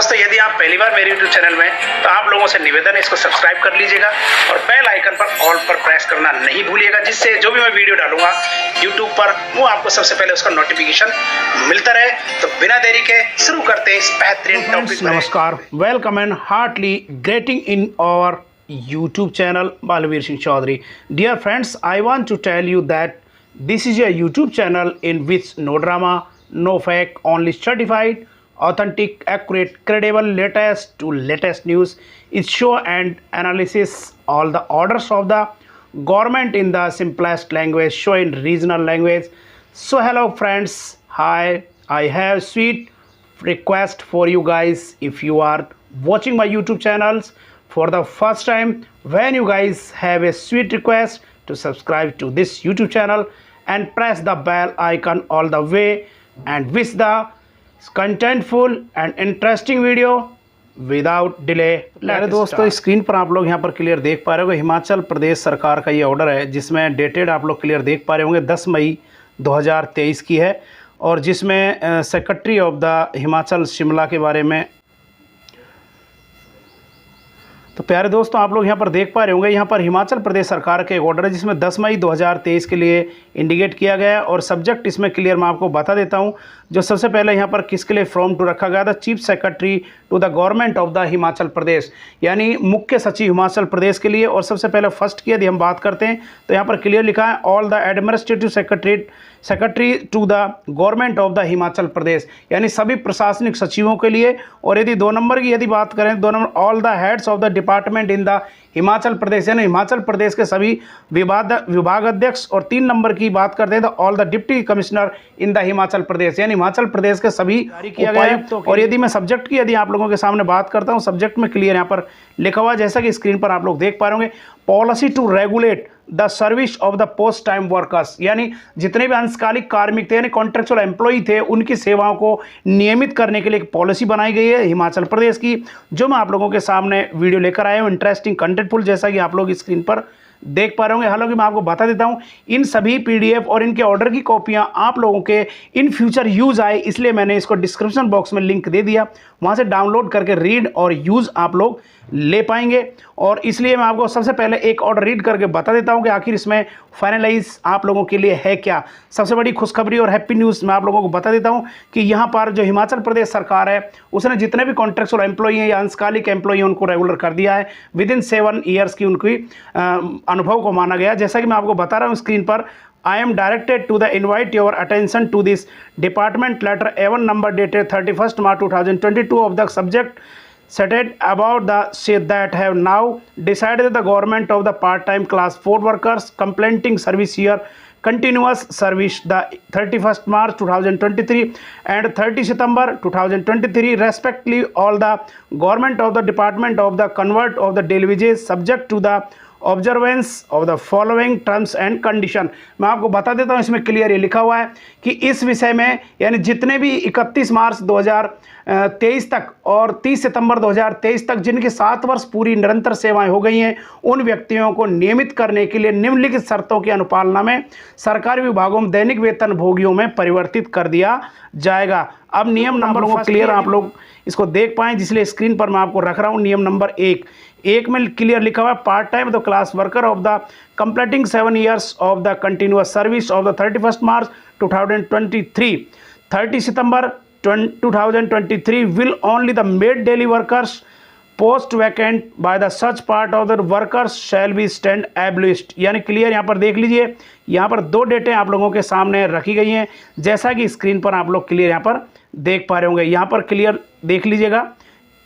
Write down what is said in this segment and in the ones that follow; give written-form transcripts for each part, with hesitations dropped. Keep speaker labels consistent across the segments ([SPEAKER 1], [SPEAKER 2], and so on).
[SPEAKER 1] दोस्तों, यदि आप पहली बार मेरे YouTube चैनल में तो आप लोगों से निवेदन है इसको सब्सक्राइब कर लीजिएगा और बेल आइकन पर ऑल पर प्रेस करना नहीं भूलिएगा, जिससे जो भी मैं वीडियो डालूंगा YouTube पर वो आपको सबसे पहले उसका नोटिफिकेशन मिलता रहे। तो बिना देरी के शुरू करते हैं इस बेहतरीन टॉपिक।
[SPEAKER 2] नमस्कार, welcome and heartly greeting in our YouTube channel Balveer Singh Chaudhary. Dear friends, I want to tell you that this is a YouTube channel in which no drama, no fake, only certified, authentic, accurate, credible, latest news is show and analysis all the orders of the government in the simplest language, show in regional language. So hello friends, hi, I have sweet request for you guys. If you are watching my YouTube channels for the first time, when you guys have a sweet request to subscribe to this YouTube channel and press the bell icon all the way and wish the contentful and interesting video without delay. मेरे दोस्तों, screen पर आप लोग यहाँ पर clear देख पा रहे होंगे हिमाचल प्रदेश सरकार का ये ऑर्डर है, जिसमें डेटेड आप लोग क्लियर देख पा रहे होंगे 10 मई 2023 की है, और जिसमें secretary of the Himachal Shimla के बारे में। तो प्यारे दोस्तों, आप लोग यहाँ पर देख पा रहे होंगे, यहाँ पर हिमाचल प्रदेश सरकार के एक ऑर्डर है जिसमें 10 मई 2023 के लिए इंडिकेट किया गया है, और सब्जेक्ट इसमें क्लियर मैं आपको बता देता हूँ। जो सबसे पहले यहाँ पर किसके लिए फ्रॉम टू रखा गया था, chief secretary to the government of the Himachal Pradesh, यानी मुख्य सचिव हिमाचल प्रदेश के लिए। और सबसे पहले फर्स्ट की यदि हम बात करते हैं तो यहाँ पर क्लियर लिखा है all the administrative secretary to the government of the Himachal Pradesh, यानी सभी प्रशासनिक सचिवों के लिए। और यदि 2 नंबर की यदि बात करें, 2 number all the heads of the department in the Himachal Pradesh, यानी हिमाचल प्रदेश के सभी विभाग अध्यक्ष। और 3 नंबर की बात करते हैं तो all the deputy commissioner in the Himachal Pradesh, यानी हिमाचल प्रदेश के सभी जारी किया गया है। और यदि मैं सब्जेक्ट की यदि आप लोगों के सामने बात करता हूं, सब्जेक्ट में क्लियर यहाँ पर लिखा हुआ है, जैसा कि स्क्रीन पर आप लोग देख पा रहे होंगे, policy to regulate the service of the post time workers, यानी जितने भी अंशकालिक कार्मिक थे यानी कॉन्ट्रेक्चुअल एम्प्लॉई थे, उनकी सेवाओं को नियमित करने के लिए एक पॉलिसी बनाई गई है हिमाचल प्रदेश की, जो मैं आप लोगों के सामने वीडियो लेकर आया हूँ, इंटरेस्टिंग कंटेंटफुल, जैसा कि आप लोग स्क्रीन पर देख पा रहे होंगे। हालांकि मैं आपको बता देता हूं, इन सभी पीडीएफ और इनके ऑर्डर की कॉपियां आप लोगों के इन फ्यूचर यूज आए, इसलिए मैंने इसको डिस्क्रिप्शन बॉक्स में लिंक दे दिया, वहां से डाउनलोड करके रीड और यूज आप लोग ले पाएंगे। और इसलिए मैं आपको सबसे पहले एक ऑर्डर रीड करके बता देता हूं कि आखिर इसमें फाइनलाइज आप लोगों के लिए है क्या। सबसे बड़ी खुशखबरी और हैप्पी न्यूज़ मैं आप लोगों को बता देता हूं कि यहाँ पर जो हिमाचल प्रदेश सरकार है, उसने जितने भी कॉन्ट्रेक्चुअल एम्प्लॉई हैं या अंशकालिक एम्प्लॉई हैं, उनको रेगुलर कर दिया है। विदिन 7 ईयर्स की उनकी अनुभव को माना गया। जैसा कि मैं आपको बता रहा हूँ स्क्रीन पर, I am directed to the invite your attention to this department letter A1 number dated 31st March 2022 of the subject stated about the said that have now decided the government of the part-time class 4 workers completing service year continuous service the 31st March 2023 and 30 September 2023 respectively all the government of the department of the convert of the daily wages subject to the observance of the following terms and condition. मैं आपको बता देता हूँ, इसमें clear ये लिखा हुआ है कि इस विषय में यानी जितने भी 31 मार्च 2023 तक और 30 सितंबर 2023 तक जिनके 7 वर्ष पूरी निरंतर सेवाएं हो गई हैं, उन व्यक्तियों को नियमित करने के लिए निम्नलिखित शर्तों की अनुपालना में सरकारी विभागों में दैनिक वेतन भोगियों में परिवर्तित कर दिया जाएगा। अब नियम नंबर को क्लियर आप लोग इसको देख पाएं, जिसलिए स्क्रीन पर मैं आपको रख रहा हूं। नियम नंबर 1 में क्लियर लिखा हुआ है, part time the class worker of the completing 7 years of the continuous service of the 31st March 2023 30 September 2023 will only the made daily workers post vacant by the such part of the workers shall be stand abolished, यानी clear यहाँ पर देख लीजिए, यहाँ पर 2 डेटें आप लोगों के सामने रखी गई हैं, जैसा कि स्क्रीन पर आप लोग क्लियर यहाँ पर देख पा रहे होंगे। यहाँ पर क्लियर देख लीजिएगा,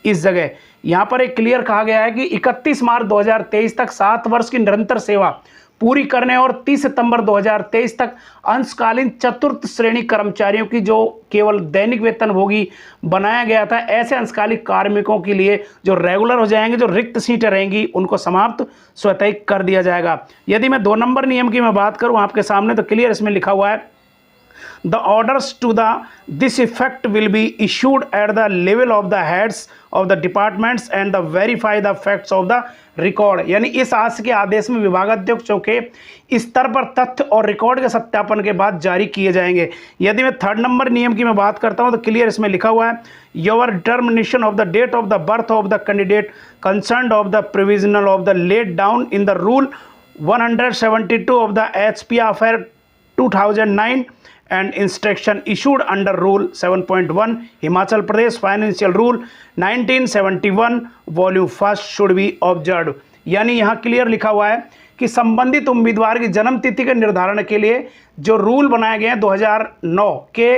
[SPEAKER 2] इस जगह यहाँ पर एक क्लियर कहा गया है कि 31 मार्च 2023 तक 7 वर्ष की निरंतर सेवा पूरी करने और 30 सितंबर 2023 तक अंशकालीन चतुर्थ श्रेणी कर्मचारियों की जो केवल दैनिक वेतन भोगी बनाया गया था, ऐसे अंशकालिक कार्मिकों के लिए जो रेगुलर हो जाएंगे, जो रिक्त सीटें रहेंगी, उनको समाप्त स्वतः कर दिया जाएगा। यदि मैं 2 नंबर नियम की मैं बात करूं आपके सामने, तो क्लियर इसमें लिखा हुआ है the orders to the this effect will be issued at the level of the heads of the departments and the verify the facts of the record. यानी इस आज के आदेश में विभागाध्यक्षों के स्तर पर तथ्य और रिकॉर्ड के सत्यापन के बाद जारी किए जाएंगे। यदि मैं 3rd नंबर नियम की मैं बात करता हूं तो क्लियर इसमें लिखा हुआ है, your determination of the date of the birth of the candidate concerned of the provisional of the laid down in the rule 172 of the HPF 2009 and instruction issued under Rule 7.1 Himachal Pradesh Financial Rule 1971 Volume 1 should be observed। यानी यहाँ clear लिखा हुआ है कि संबंधित उम्मीदवार की जन्म तिथि के निर्धारण के लिए जो रूल बनाए गए हैं 2009 के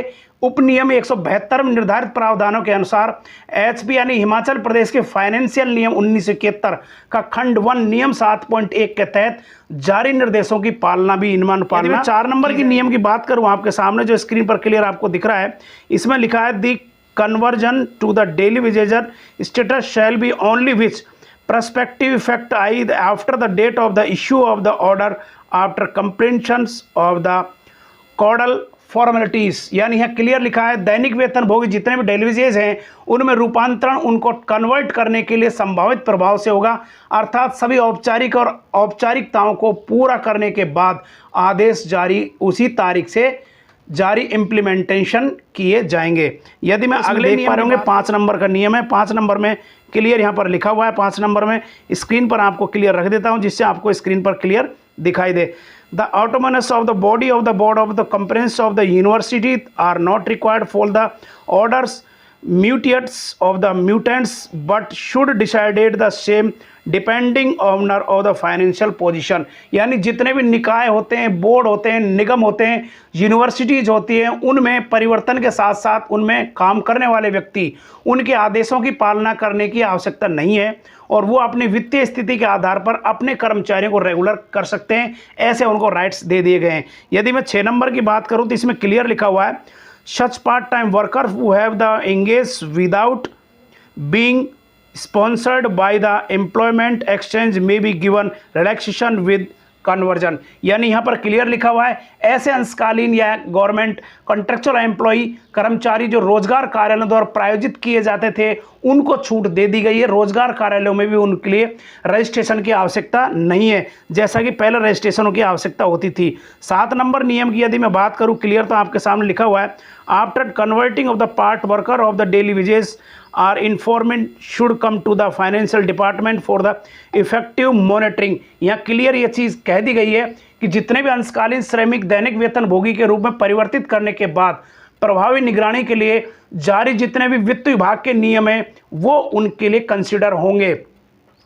[SPEAKER 2] उपनियम 172 में निर्धारित प्रावधानों के अनुसार एचपी यानी हिमाचल प्रदेश के फाइनेंशियल नियम 1971 का खंड 1 नियम 7.1 के तहत जारी निर्देशों की पालना भी अनुपालना। 4 नंबर की नियम की बात करूं आपके सामने जो स्क्रीन पर क्लियर आपको दिख रहा है, इसमें लिखा है the conversion to the daily wages status shall be only which prospective effect after the date of the issue of the order after completions of the caudal formalities. यानी यहाँ क्लियर लिखा है दैनिक वेतन भोगी जितने भी डेली वेजेज हैं उनमें रूपांतरण उनको कन्वर्ट करने के लिए संभावित प्रभाव से होगा, अर्थात सभी औपचारिक और औपचारिकताओं को पूरा करने के बाद आदेश जारी उसी तारीख से जारी इम्प्लीमेंटेशन किए जाएंगे। यदि मैं अगले देख पा रहे होंगे 5 नंबर का नियम है, 5 नंबर में क्लियर यहाँ पर लिखा हुआ है, 5 नंबर में स्क्रीन पर आपको क्लियर रख देता हूँ जिससे आपको स्क्रीन पर क्लियर दिखाई दे। The autonomous of the body of the board of the conference of the university are not required for the orders mutates of the mutants but should decided the same depending honour of the financial position. यानी जितने भी निकाय होते हैं, board होते हैं, निगम होते हैं, यूनिवर्सिटीज होती हैं, उनमें परिवर्तन के साथ साथ उनमें काम करने वाले व्यक्ति उनके आदेशों की पालना करने की आवश्यकता नहीं है और वो अपनी वित्तीय स्थिति के आधार पर अपने कर्मचारियों को रेगुलर कर सकते हैं, ऐसे उनको राइट्स दे दिए गए हैं। यदि मैं 6 नंबर की बात करूँ तो इसमें क्लियर लिखा हुआ है such part-time workers who have the engaged without being sponsored by the employment exchange may be given relaxation with conversion. यानी यहाँ पर क्लियर लिखा हुआ है ऐसे अंशकालीन या गवर्नमेंट कॉन्ट्रेक्चुअल एम्प्लॉई कर्मचारी जो रोजगार कार्यालयों द्वारा प्रायोजित किए जाते थे उनको छूट दे दी गई है। रोजगार कार्यालयों में भी उनके लिए रजिस्ट्रेशन की आवश्यकता नहीं है जैसा कि पहले रजिस्ट्रेशनों की आवश्यकता होती थी। 7 नंबर नियम की यदि मैं बात करूं क्लियर तो आपके सामने लिखा हुआ है after converting of the part worker of the daily wages or informant should come to the financial department for the effective monitoring. यहाँ क्लियर ये चीज़ कह दी गई है कि जितने भी अंशकालीन श्रमिक दैनिक वेतन भोगी के रूप में परिवर्तित करने के बाद प्रभावी निगरानी के लिए जारी जितने भी वित्त विभाग के नियम हैं वो उनके लिए कंसिडर होंगे।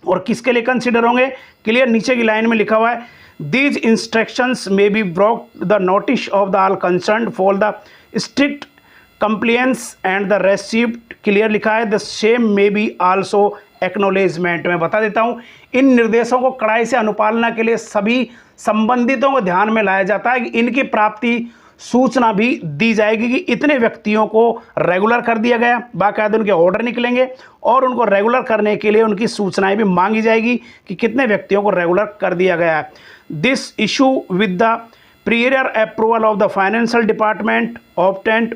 [SPEAKER 2] और किसके लिए कंसिडर होंगे? क्लियर नीचे की लाइन में लिखा हुआ है these instructions may be Brock the notice of the all concerned for the strict compliance and the receipt. Clear लिखा है the same may be also acknowledgement. मैं बता देता हूं इन निर्देशों को कड़ाई से अनुपालना के लिए सभी संबंधितों को ध्यान में लाया जाता है कि इनकी प्राप्ति सूचना भी दी जाएगी कि इतने व्यक्तियों को रेगुलर कर दिया गया, बाकायदा उनके ऑर्डर निकलेंगे और उनको रेगुलर करने के लिए उनकी सूचनाएं भी मांगी जाएगी कि कितने व्यक्तियों को रेगुलर कर दिया गया है। This issue with the prior approval of the financial department obtained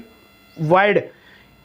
[SPEAKER 2] wide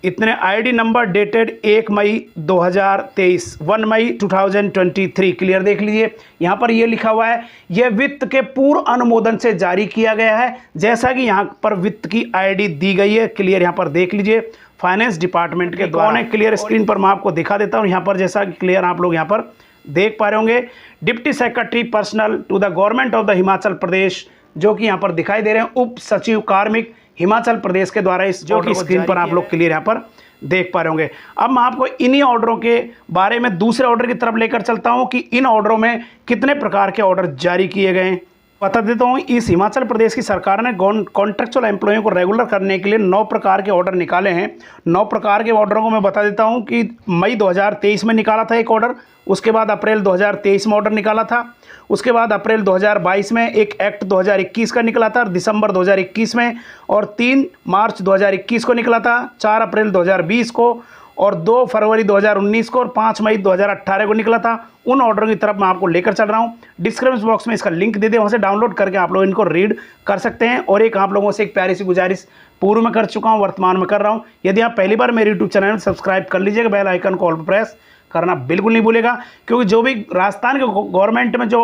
[SPEAKER 2] इतने आईडी नंबर डेटेड 1 मई 2023 1 मई 2023। क्लियर देख लीजिए यहाँ पर ये लिखा हुआ है यह वित्त के पूर्व अनुमोदन से जारी किया गया है जैसा कि यहाँ पर वित्त की आईडी दी गई है। क्लियर यहाँ पर देख लीजिए फाइनेंस डिपार्टमेंट के द्वारा। क्लियर स्क्रीन पर मैं आपको दिखा देता हूँ यहाँ पर जैसा कि क्लियर आप लोग यहाँ पर देख पा रहे होंगे deputy secretary personal to the government of the Himachal Pradesh जो कि यहाँ पर दिखाई दे रहे हैं उप सचिव कार्मिक हिमाचल प्रदेश के द्वारा इस जो कि स्क्रीन पर आप लोग क्लियर यहाँ पर देख पा रहे होंगे। अब मैं आपको इन्हीं ऑर्डरों के बारे में दूसरे ऑर्डर की तरफ लेकर चलता हूं कि इन ऑर्डरों में कितने प्रकार के ऑर्डर जारी किए गए हैं। बता देता हूं इस हिमाचल प्रदेश की सरकार ने कॉन्ट्रेक्चुअल एम्प्लॉयों को रेगुलर करने के लिए 9 प्रकार के ऑर्डर निकाले हैं। 9 प्रकार के ऑर्डरों को मैं बता देता हूं कि मई 2023 में निकाला था एक ऑर्डर, उसके बाद अप्रैल 2023 में ऑर्डर निकाला था, उसके बाद अप्रैल 2022 में एक एक्ट 2021 का निकला था दिसंबर 2021 में, और 3 मार्च 2021 को निकला था, 4 अप्रैल 2020 को, और 2 फरवरी 2019 को और 5 मई 2018 को निकला था। उन ऑर्डरों की तरफ मैं आपको लेकर चल रहा हूँ। डिस्क्रिप्शन बॉक्स में इसका लिंक दे दें, वहाँ से डाउनलोड करके आप लोग इनको रीड कर सकते हैं। और एक आप लोगों से एक प्यारी सी गुजारिश पूर्व में कर चुका हूँ, वर्तमान में कर रहा हूँ। यदि आप पहली बार मेरे यूट्यूब चैनल सब्सक्राइब कर लीजिएगा, बेल आइकन को ऑल पर प्रेस करना बिल्कुल नहीं भूलेगा, क्योंकि जो भी राजस्थान के गवर्नमेंट में जो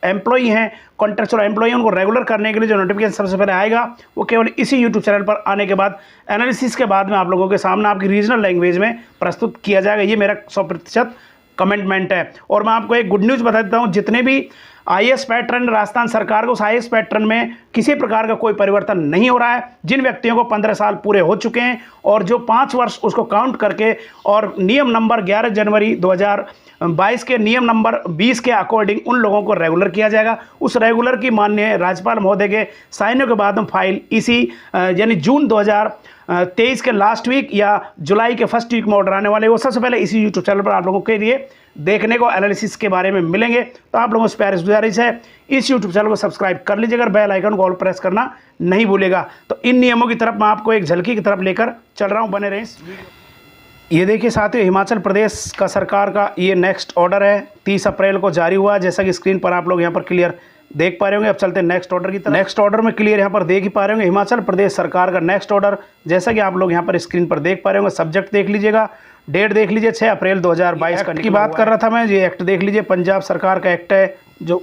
[SPEAKER 2] एम्प्लॉई हैं, कॉन्ट्रैक्चुअल एम्प्लॉई, उनको रेगुलर करने के लिए जो नोटिफिकेशन सबसे पहले आएगा वो केवल इसी यूट्यूब चैनल पर आने के बाद एनालिसिस के बाद में आप लोगों के सामने आपकी रीजनल लैंग्वेज में प्रस्तुत किया जाएगा। ये मेरा 100% कमिटमेंट है। और मैं आपको एक गुड न्यूज़ बता देता हूँ, जितने भी आईएएस पैटर्न राजस्थान सरकार को, उस आईएएस पैटर्न में किसी प्रकार का कोई परिवर्तन नहीं हो रहा है। जिन व्यक्तियों को 15 साल पूरे हो चुके हैं और जो 5 वर्ष उसको काउंट करके और नियम नंबर 11 जनवरी 2022 के नियम नंबर 20 के अकॉर्डिंग उन लोगों को रेगुलर किया जाएगा। उस रेगुलर की माननीय राज्यपाल महोदय के साइनों के बाद में फाइल इसी यानी जून 2023 के लास्ट वीक या जुलाई के फर्स्ट वीक में ऑर्डर आने वाले, वो सबसे पहले इसी यूट्यूब चैनल पर आप लोगों के लिए देखने को एनालिसिस के बारे में मिलेंगे। तो आप लोगों से प्यारी गुजारिश है, इस यूट्यूब चैनल को सब्सक्राइब कर लीजिएगा, बेल आइकन को ऑल प्रेस करना नहीं भूलेगा। तो इन नियमों की तरफ मैं आपको एक झलकी की तरफ लेकर चल रहा हूं, बने रहें इस वीडियो। ये देखिए साथियों, हिमाचल प्रदेश का सरकार का ये नेक्स्ट ऑर्डर है, 30 अप्रैल को जारी हुआ, जैसा कि स्क्रीन पर आप लोग यहाँ पर क्लियर देख पा रहे होंगे। अब चलते हैं नेक्स्ट ऑर्डर की तरफ। नेक्स्ट ऑर्डर में क्लियर यहाँ पर देख ही पा रहे होंगे, हिमाचल प्रदेश सरकार का नेक्स्ट ऑर्डर, जैसा कि आप लोग यहाँ पर स्क्रीन पर देख पा रहे होंगे। सब्जेक्ट देख लीजिएगा, डेट देख लीजिए 6 अप्रैल 2022 की बात कर रहा था मैं। ये एक्ट देख लीजिए, पंजाब सरकार का एक्ट है जो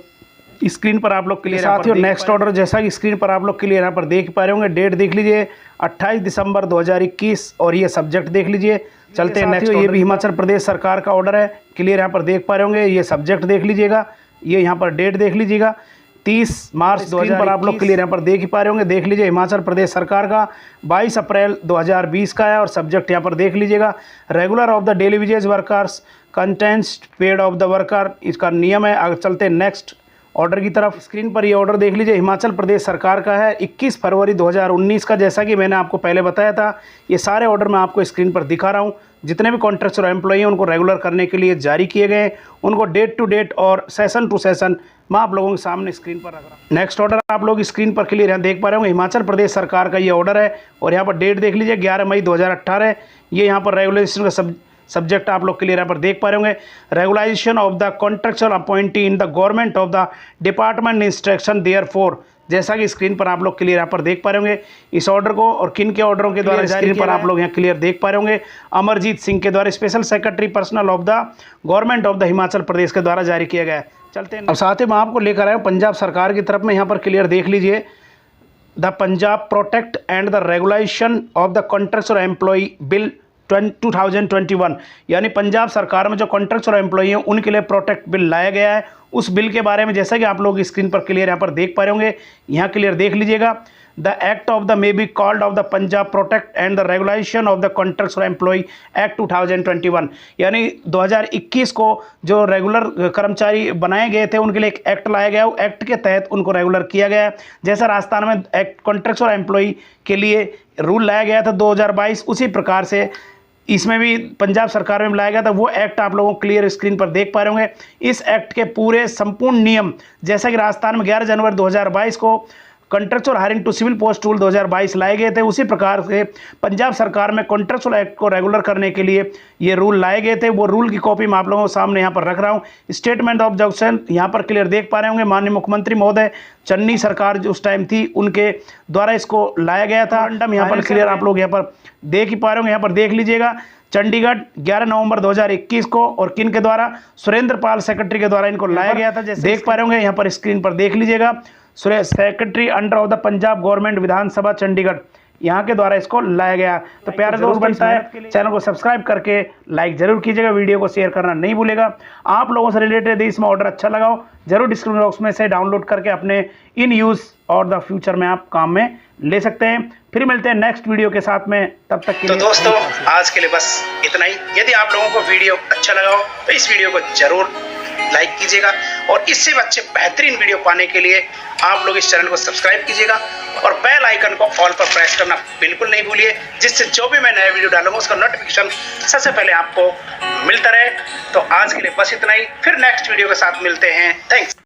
[SPEAKER 2] स्क्रीन पर आप लोग क्लियर। साथियों नेक्स्ट ऑर्डर जैसा कि स्क्रीन पर आप लोग क्लियर यहाँ पर देख पा रहे होंगे, डेट देख लीजिए 28 दिसंबर 2021 और ये सब्जेक्ट देख लीजिए। चलते हैं नेक्स्ट। ये भी हिमाचल प्रदेश सरकार का ऑर्डर है, क्लियर यहाँ पर देख पा रहे होंगे। ये सब्जेक्ट देख लीजिएगा, ये यहाँ पर डेट देख लीजिएगा 30 मार्च 2021 पर आप लोग क्लियर यहाँ पर देख ही पा रहे होंगे। देख लीजिए हिमाचल प्रदेश सरकार का 22 अप्रैल 2020 का है और सब्जेक्ट यहाँ पर देख लीजिएगा regular of the daily wages workers contents paid of the worker, इसका नियम है। आगे चलते हैं नेक्स्ट ऑर्डर की तरफ। स्क्रीन पर ये ऑर्डर देख लीजिए, हिमाचल प्रदेश सरकार का है 21 फरवरी 2019 का। जैसा कि मैंने आपको पहले बताया था, ये सारे ऑर्डर मैं आपको स्क्रीन पर दिखा रहा हूँ। जितने भी कॉन्ट्रैक्चुअल एम्प्लॉई हैं उनको रेगुलर करने के लिए जारी किए गए, उनको डेट टू डेट और सेशन टू सेशन मैं आप लोगों के सामने स्क्रीन पर रख रहा हूँ। नेक्स्ट ऑर्डर आप लोग स्क्रीन पर क्लियर यहाँ देख पा रहे होंगे, हिमाचल प्रदेश सरकार का ये ऑर्डर है और यहाँ पर डेट देख लीजिए 11 मई 2018। ये यहाँ पर रेगुलेशन का सब्जेक्ट आप लोग क्लियर यहाँ पर देख पा रहे होंगे, regularisation of the contractual appointee in the government of the department instruction therefore. जैसा कि स्क्रीन पर आप लोग क्लियर यहाँ पर देख पा रहे होंगे इस ऑर्डर को, और किन के ऑर्डरों के द्वारा स्क्रीन पर आप लोग यहाँ क्लियर देख पा रहे होंगे। अमरजीत सिंह के द्वारा, special secretary personal of the government of the Himachal Pradesh के द्वारा जारी किया गया है। चलते हैं अब साथ ही मैं आपको लेकर आया हूँ पंजाब सरकार की तरफ में। यहाँ पर क्लियर देख लीजिए, the Punjab protect and the regulation of the contractual employee bill 2021, यानी पंजाब सरकार में जो कॉन्ट्रैक्चुअल एम्प्लॉई हैं उनके लिए प्रोटेक्ट बिल लाया गया है। उस बिल के बारे में जैसा कि आप लोग स्क्रीन पर क्लियर यहाँ पर देख पा रहे होंगे, यहाँ क्लियर देख लीजिएगा, the act of the may be called of the Punjab protect and the regulation of the contractual employee act 2021, यानी 2021 को जो रेगुलर कर्मचारी बनाए गए थे उनके लिए एक एक्ट लाया गया, एक्ट के तहत उनको रेगुलर किया गया है। जैसा राजस्थान में एक्ट कॉन्ट्रैक्चुअल एम्प्लॉय के लिए रूल लाया गया था 2022, उसी प्रकार से इसमें भी पंजाब सरकार में लाया गया था। वो एक्ट आप लोगों को क्लियर स्क्रीन पर देख पा रहे होंगे। इस एक्ट के पूरे संपूर्ण नियम, जैसा कि राजस्थान में 11 जनवरी 2022 को contractual hiring to civil post rule 2022 लाए गए थे, उसी प्रकार से पंजाब सरकार में कॉन्ट्रैक्चुअल एक्ट को रेगुलर करने के लिए ये रूल लाए गए थे। वो रूल की कॉपी मैं आप लोगों के सामने यहाँ पर रख रहा हूँ। स्टेटमेंट ऑफ ऑब्जेक्शन यहाँ पर क्लियर देख पा रहे होंगे, माननीय मुख्यमंत्री महोदय चन्नी सरकार जो उस टाइम थी उनके द्वारा इसको लाया गया था। अंडम यहाँ पर क्लियर आप लोग यहाँ पर देख ही पा रहे होंगे, यहाँ पर देख लीजिएगा चंडीगढ़ 11 नवंबर 2021 को, और किन के द्वारा, सुरेंद्र पाल सेक्रेटरी के द्वारा इनको लाया गया था। जैसे देख पा रहे होंगे यहाँ पर स्क्रीन पर देख लीजिएगा, secretary under of the Punjab government Vidhan Sabha Chandigarh, यहाँ के द्वारा इसको लाया गया। तो प्यारे दोस्त बनता है, चैनल को सब्सक्राइब करके लाइक जरूर कीजिएगा, वीडियो को शेयर करना नहीं भूलेगा। आप लोगों से रिलेटेड इसमें ऑर्डर अच्छा लगा हो जरूर डिस्क्रिप्शन बॉक्स में से डाउनलोड करके अपने इन यूज़ और द फ्यूचर में आप काम में ले सकते हैं। फिर मिलते हैं नेक्स्ट वीडियो के साथ में, तब तक के लिए।
[SPEAKER 1] तो दोस्तों आज के लिए बस इतना ही। यदि आप लोगों को वीडियो अच्छा लगा हो तो इस वीडियो को जरूर लाइक कीजिएगा, और इससे अच्छे बेहतरीन वीडियो पाने के लिए आप लोग इस चैनल को सब्सक्राइब कीजिएगा और बेल आइकन को ऑल पर प्रेस करना बिल्कुल नहीं भूलिए, जिससे जो भी मैं नया वीडियो डालूंगा उसका नोटिफिकेशन सबसे पहले आपको मिलता रहे। तो आज के लिए बस इतना ही, फिर नेक्स्ट वीडियो के साथ मिलते हैं। थैंक्स।